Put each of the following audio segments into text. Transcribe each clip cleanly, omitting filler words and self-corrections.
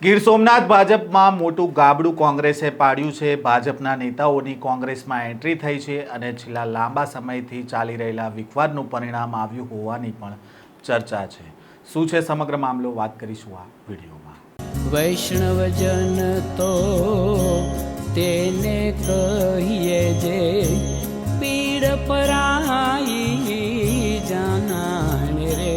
ગીર સોમનાથ ભાજપમાં મોટું ગાબડું કોંગ્રેસે પાડ્યું છે। ભાજપના નેતાઓની કોંગ્રેસમાં એન્ટ્રી થઈ છે અને છેલ્લા લાંબા સમયથી ચાલી રહેલા વિવાદનું પરિણામ આવ્યું હોવાની પણ ચર્ચા છે। શું છે સમગ્ર મામલો, વાત કરીશું આ વિડીયોમાં। વૈષ્ણવજન તો તેને કહીએ જે પીડ પરાઈ જાનાને રે।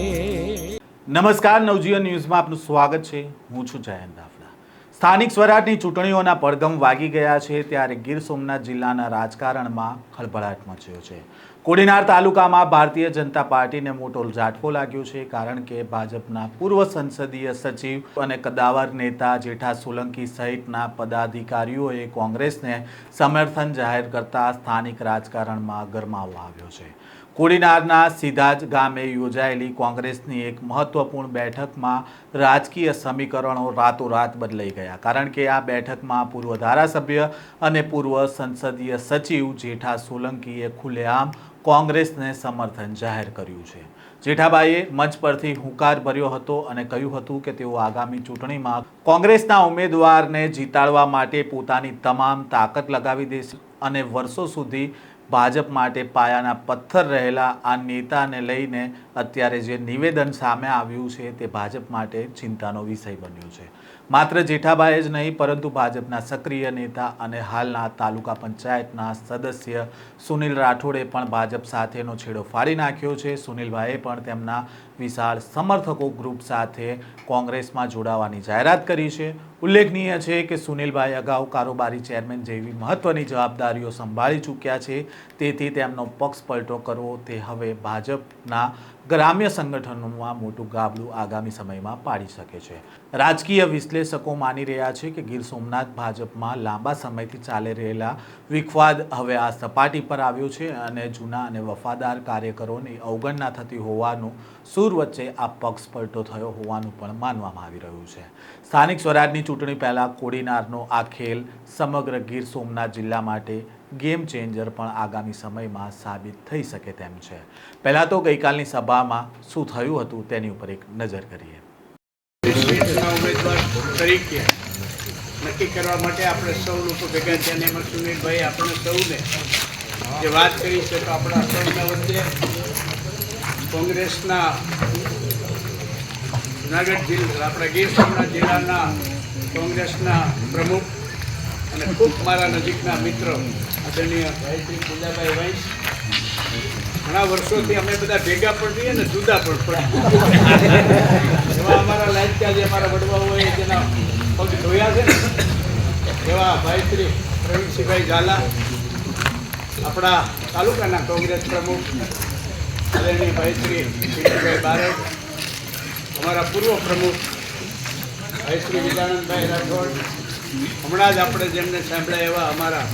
નમસ્કાર, નવજીવન ન્યૂઝમાં આપનું સ્વાગત છે। હું છું જયંત દાફડા। સ્થાનિક સ્વરાજની ચૂંટણીઓના પડઘમ વાગી ગયા છે ત્યારે ગીર સોમનાથ જિલ્લાના રાજકારણમાં ખળભળાટ મચ્યો છે। કોડીનાર તાલુકામાં ભારતીય જનતા પાર્ટીને મોટો ઝાટકો લાગ્યો છે, કારણ કે ભાજપના પૂર્વ સંસદીય સચિવ અને કદાવર નેતા જેઠા સોલંકી સહિતના પદાધિકારીઓએ કોંગ્રેસને સમર્થન જાહેર કરતા સ્થાનિક રાજકારણમાં ગરમાવો આવ્યો છે। કોડીનારના સીધાજ ગામે યોજાયેલી કોંગ્રેસની એક મહત્વપૂર્ણ બેઠકમાં રાજકીય સમીકરણો રાતોરાત બદલાઈ ગયા, કારણ કે આ બેઠકમાં પૂર્વ ધારાસભ્ય અને પૂર્વ સંસદીય સચિવ જેઠા સોલંકીએ ખુલ્લેઆમ કોંગ્રેસને સમર્થન જાહેર કર્યું છે। જેઠાભાઈએ મંચ પરથી હુંકાર ભર્યો હતો અને કહ્યું હતું કે તેઓ આગામી ચૂંટણીમાં કોંગ્રેસના ઉમેદવારને જીતાડવા માટે પોતાની તમામ તાકાત લગાવી દેશે અને વર્ષો સુધી ભાજપ માટે પાયાના પથ્થર રહેલા આ નેતાને લઈને અત્યારે જે નિવેદન સામે આવ્યું છે તે ભાજપ માટે ચિંતાનો વિષય બન્યો છે। માત્ર જેઠાભાઈ જ નહીં, પરંતુ ભાજપના સક્રિય નેતા અને હાલના તાલુકા પંચાયતના સદસ્ય સુનિલ રાઠોડે પણ ભાજપ સાથેનો છેડો ફાડી નાખ્યો છે। સુનિલભાઈએ પણ તેમના વિશાળ સમર્થકો ગ્રુપ સાથે કોંગ્રેસમાં જોડાવાની જાહેરાત કરી છે। ઉલ્લેખનીય છે કે સુનિલભાઈ અગાઉ કારોબારી ચેરમેન જેવી મહત્વની જવાબદારીઓ સંભાળી ચૂક્યા છે, તેથી તેમનો પક્ષ પલટો કરવો તે હવે ભાજપના ગ્રામ્ય સંગઠનોમાં મોટું ગાબડું આગામી સમયમાં પાડી શકે છે। રાજકીય વિશ્લેષકો માની રહ્યા છે કે ગીર સોમનાથ ભાજપમાં લાંબા સમયથી ચાલી રહેલા વિવાદ હવે આ સપાટી પર આવ્યો છે અને જૂના અને વફાદાર કાર્યકરોની અવગણના થતી હોવાનું સૂર વચ્ચે આ પક્ષ પલટો થયો હોવાનું પણ માનવામાં આવી રહ્યું છે। સ્થાનિક સ્વરાજની ચૂંટણી પહેલાં કોડીનારનો આ ખેલ સમગ્ર ગીર સોમનાથ જિલ્લા માટે ગેમ ચેન્જર પણ આગામી સમયમાં સાબિત થઈ શકે તેમ છે। પહેલાં તો ગઈકાલની સભામાં શું થયું હતું તેની ઉપર એક નજર કરીએ। ઉમેદવાર તરીકે નક્કી કરવા માટે આપણે સૌ લોકો ભેગા થયા, એમાં સુનિલભાઈ આપણે સૌને જે વાત કરી છે તો આપણા સૌના વચ્ચે કોંગ્રેસના જુનાગઢ જિલ્લા, આપણા ગીર સોમનાથ જિલ્લાના કોંગ્રેસના પ્રમુખ અને ખૂબ મારા નજીકના મિત્ર આદરણીય ભાઈ શ્રી પૂજાભાઈ વંશ, ઘણા વર્ષોથી અમે બધા ભેગા પણ રહીએ ને જુદા પણ પડીએ, એવા અમારા લાયકા જે અમારા વડવાઓએ જેના પગ ધોયા છે ને એવા ભાઈ શ્રી પ્રવીણસિંહભાઈ ઝાલા, આપણા તાલુકાના કોંગ્રેસ પ્રમુખ આદરણીય ભાઈ શ્રી શિવજીભાઈ બારડ, અમારા પૂર્વ પ્રમુખ ભાઈ શ્રી વિદાનંદભાઈ રાઠોડ, હમણાં જ આપણે જેમને સાંભળ્યા એવા અમારા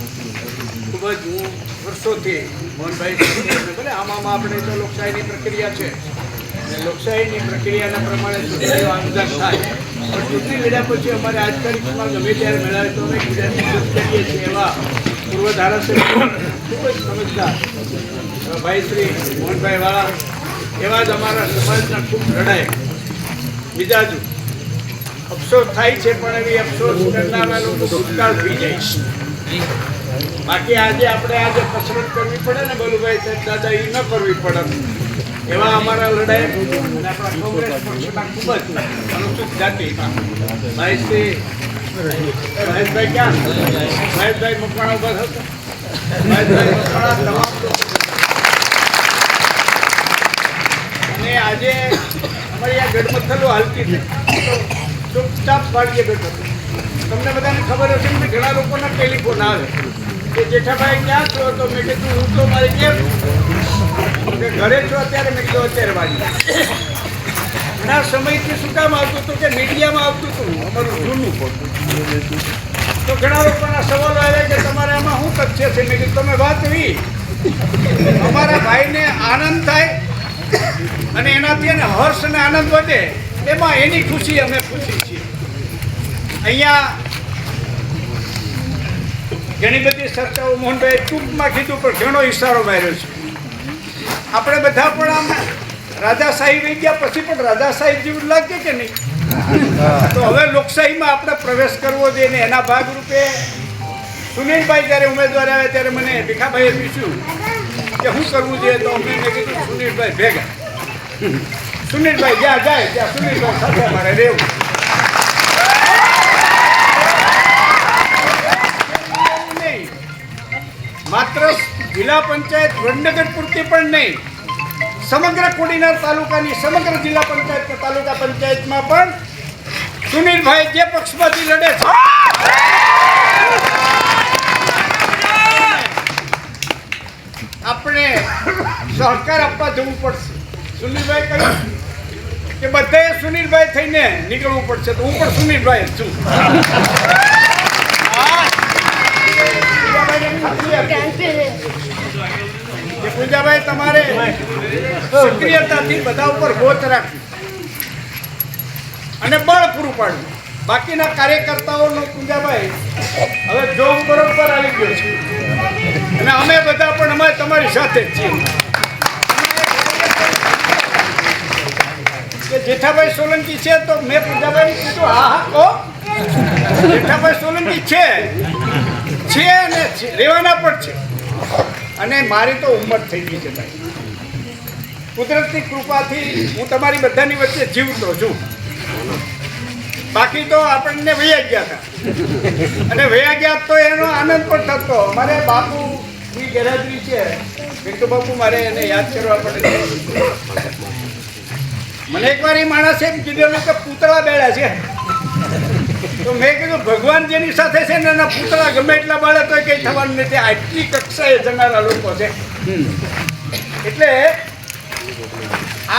ખૂબ જ હું વર્ષોથી મોહનભાઈ ભલે આમાં આપણે તો લોકશાહીની પ્રક્રિયા છે અને લોકશાહીની પ્રક્રિયાના પ્રમાણે ચૂંટણીઓ આયોજન થાય, પણ ચૂંટણી લડ્યા પછી અમારે આજ તારીખમાં ગમે ત્યારે મેળાવે તો અમે ગુજરાતની કરીએ છીએ એવા પૂર્વ ધારાસભ્ય ખૂબ જ સમજદાર ભાઈ શ્રી મોહનભાઈ વાળા, એવા જ અમારા સમાજના ખૂબ લડાય મિજાજુ અફસોસ થાય છે, પણ એવી અફસોસ કરનારા લોકો ભૂતકાળ થઈ જાય છે। બાકી આજે આપણે આજે કસરત કરવી પડે ને બલુભાઈ સાહેબ દાદા, એ ન કરવી પડે એવા અમારા લડાઈ અને આપણા કોંગ્રેસ પક્ષના ખૂબ જ અનુસૂચિત જાતિ ભાઈ શ્રી મહેશભાઈ, ક્યાં મહેશભાઈ મકવાણા ઉભા થશે, મહેશભાઈ મકવાણા તમામ અને આજે અમારી આ ગઢમથલો હાલતી છે ચૂપચાપ પાડીએ બેઠો। તમને બધાને ખબર હશે ને, ઘણા લોકોના ટેલિફોન આવે કે જેઠાભાઈ ક્યાં છો, તો મેં કીધું હું તો મારી કેમ કે ઘરે છો અત્યારે, મેં કીધું અત્યારે વાળી ઘણા સમયથી શું કામ આવતું હતું કે મીડિયામાં આવતું હતું અમારું જૂનું ખોટું, તો ઘણા લોકોના સવાલો આવ્યા કે તમારે આમાં શું કચ્છે છે, મેં કીધું તમે વાત એવી અમારા ભાઈને આનંદ થાય અને એનાથી એને હર્ષ અને આનંદ વધે, એમાં એની ખુશી અમે ખુશી છીએ। અહીંયા ઘણી બધી ચર્ચાઓ મોહનભાઈ ટૂંકમાં કીધું, પણ ઘણો ઇશારો માર્યો છે। આપણે બધા પણ આમ રાજાશાહી રહી ગયા પછી પણ રાજાશાહી જેવું લાગે કે નહીં, તો હવે લોકશાહીમાં આપણે પ્રવેશ કરવો જોઈએ ને એના ભાગરૂપે સુનિલભાઈ જ્યારે ઉમેદવાર આવે ત્યારે મને ભીખાભાઈએ પૂછ્યું કે શું કરવું જોઈએ, તો મેં કીધું સુનિલભાઈ ભેગા, સુનિલભાઈ જ્યાં જાય ત્યાં સુનિલભાઈ સાથે અમારે રહેવું. નહીં માત્ર જિલ્લા પંચાયત વડનગર પૂરતી પણ નહીં, સમગ્ર કોડીનાર તાલુકાની સમગ્ર જિલ્લા પંચાયત તાલુકા પંચાયતમાં પણ સુનિલભાઈ જે પક્ષમાંથી લડે છે આપણે સહકાર આપવા જવું પડશે. સુનિલભાઈ કહ્યું કે બધાએ સુનિલભાઈ થઈને નીકળવું પડશે, તો હું પણ સુનિલભાઈ જ છું. પૂજાભાઈ તમારે સક્રિયતાથી બધા ઉપર ગોચ રાખવી અને બળ પૂરું પાડવું. બાકીના કાર્યકર્તાઓનો પૂજાભાઈ હવે જોબ બરોબર આવી ગયો છે અને અમે બધા પણ અમે તમારી સાથે જ છીએ. કે જેઠાભાઈ સોલંકી છે તો મેં પૂજાભાઈ કીધું હા કહો, જેઠાભાઈ સોલંકી છે અને રહેવાના પણ છે. અને મારી તો ઉંમર થઈ ગઈ છે ભાઈ, કુદરતની કૃપાથી હું તમારી બધાની વચ્ચે જીવતો છું. બાકી તો આપણને વૈયા ગયા હતા અને વૈયા ગયા તો એનો આનંદ પણ થતો. અમારે બાપુની ગેરહાજરી છે, બિટ્ટુ બાપુ મારે એને યાદ કરવા પડે. મને એકવાર એ માણસે એમ કીધેલું કે પૂતળા બેડા છે, તો મેં કીધું ભગવાન જેની સાથે છે ને એના પૂતળા ગમે એટલા બાળે તો કંઈ થવાનું નથી. આટલી કક્ષાએ જનારા લોકો છે. એટલે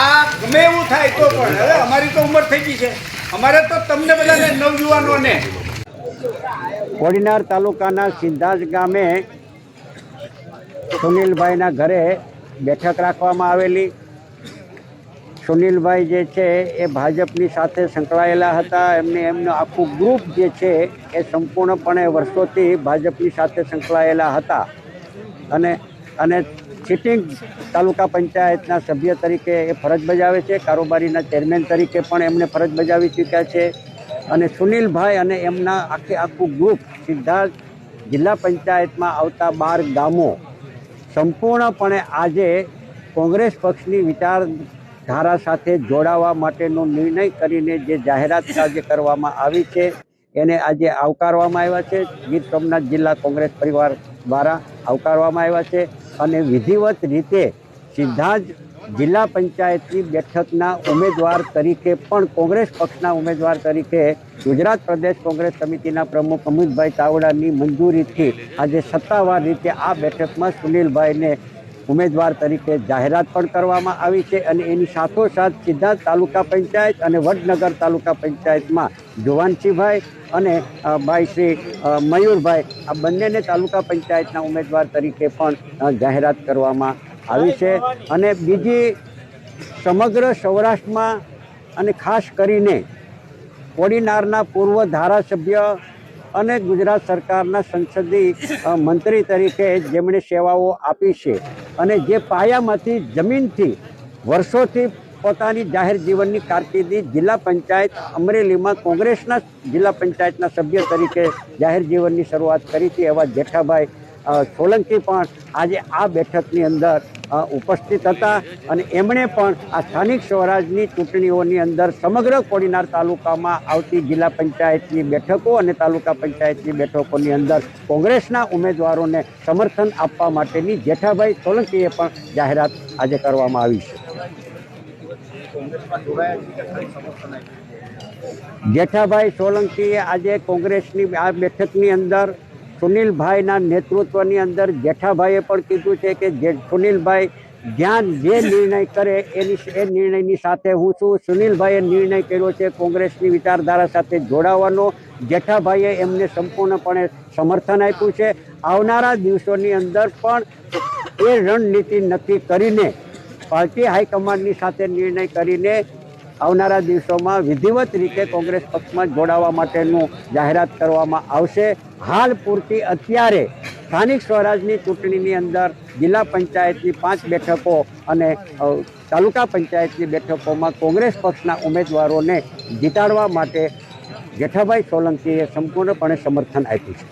આ ગમે એવું થાય તો પણ હવે અમારી તો ઉંમર થઈ ગઈ છે, અમારે તો તમને બધાને નવયુવાનોને કોડીનાર તાલુકાના સિદ્ધાજ ગામે સુનિલભાઈના ઘરે બેઠક રાખવામાં આવેલી. સુનિલભાઈ જે છે એ ભાજપની સાથે સંકળાયેલા હતા. એમનું આખું ગ્રુપ જે છે એ સંપૂર્ણપણે વર્ષોથી ભાજપની સાથે સંકળાયેલા હતા અને સિટિંગ તાલુકા પંચાયતના સભ્ય તરીકે એ ફરજ બજાવે છે. કારોબારીના ચેરમેન તરીકે પણ એમને ફરજ બજાવી ચૂક્યા છે. અને સુનિલભાઈ અને એમના આખું ગ્રુપ સીધા જિલ્લા પંચાયતમાં આવતા 12 ગામો સંપૂર્ણપણે આજે કોંગ્રેસ પક્ષની વિચારધારા સાથે જોડાવા માટેનો નિર્ણય કરીને જે જાહેરાત આજે કરવામાં આવી છે એને આજે આવકારવામાં આવ્યા છે. ગીર સોમનાથ જિલ્લા કોંગ્રેસ પરિવાર દ્વારા આવકારવામાં આવ્યા છે અને વિધિવત રીતે સીધા જ જિલ્લા પંચાયતની બેઠકના ઉમેદવાર તરીકે પણ કોંગ્રેસ પક્ષના ઉમેદવાર તરીકે ગુજરાત પ્રદેશ કોંગ્રેસ સમિતિના પ્રમુખ અમિતભાઈ ચાવડાની મંજૂરીથી આજે સત્તાવાર રીતે આ બેઠકમાં સુનિલભાઈને ઉમેદવાર તરીકે જાહેરાત પણ કરવામાં આવી છે. અને એની સાથોસાથ સીધા તાલુકા પંચાયત અને વડનગર તાલુકા પંચાયતમાં જુવાનસિંહભાઈ અને ભાઈ શ્રી મયુરભાઈ આ બંનેને તાલુકા પંચાયતના ઉમેદવાર તરીકે પણ જાહેરાત કરવામાં આવી છે. અને બીજી સમગ્ર સૌરાષ્ટ્રમાં અને ખાસ કરીને કોડીનારના પૂર્વ ધારાસભ્ય અને ગુજરાત સરકારના સંસદીય મંત્રી તરીકે જેમણે સેવાઓ આપી છે અને જે પાયામાંથી જમીનથી વર્ષોથી પોતાની જાહેર જીવનની કારકિર્દી જિલ્લા પંચાયત અમરેલીમાં કોંગ્રેસના જિલ્લા પંચાયતના સભ્ય તરીકે જાહેર જીવનની શરૂઆત કરી હતી એવા જેઠાભાઈ સોલંકી પણ આજે આ બેઠકની અંદર ઉપસ્થિત હતા. અને એમણે પણ આ સ્થાનિક સ્વરાજની ચૂંટણીઓની અંદર સમગ્ર કોડીનાર તાલુકામાં આવતી જિલ્લા પંચાયતની બેઠકો અને તાલુકા પંચાયતની બેઠકોની અંદર કોંગ્રેસના ઉમેદવારોને સમર્થન આપવા માટેની જેઠાભાઈ સોલંકીએ પણ જાહેરાત આજે કરવામાં આવી છે. જેઠાભાઈ સોલંકીએ આજે કોંગ્રેસની આ બેઠકની અંદર સુનિલભાઈના નેતૃત્વની અંદર જેઠાભાઈએ પણ કીધું છે કે જે સુનિલભાઈ જ્યાં જે નિર્ણય કરે એ નિર્ણયની સાથે હું છું. સુનિલભાઈએ નિર્ણય કર્યો છે કોંગ્રેસની વિચારધારા સાથે જોડાવાનો. જેઠાભાઈએ એમને સંપૂર્ણપણે સમર્થન આપ્યું છે. આવનારા દિવસોની અંદર પણ એ રણનીતિ નક્કી કરીને પાર્ટી હાઈકમાન્ડની સાથે નિર્ણય કરીને આવનારા દિવસોમાં વિધિવત રીતે કોંગ્રેસ પક્ષમાં જોડાવા માટેનું જાહેરાત કરવામાં આવશે. હાલ પૂરતી અત્યારે સ્થાનિક સ્વરાજની ચૂંટણીની અંદર જિલ્લા પંચાયતની 5 બેઠકો અને તાલુકા પંચાયતની બેઠકોમાં કોંગ્રેસ પક્ષના ઉમેદવારોને જીતાડવા માટે જેઠાભાઈ સોલંકીએ સંપૂર્ણપણે સમર્થન આપ્યું છે.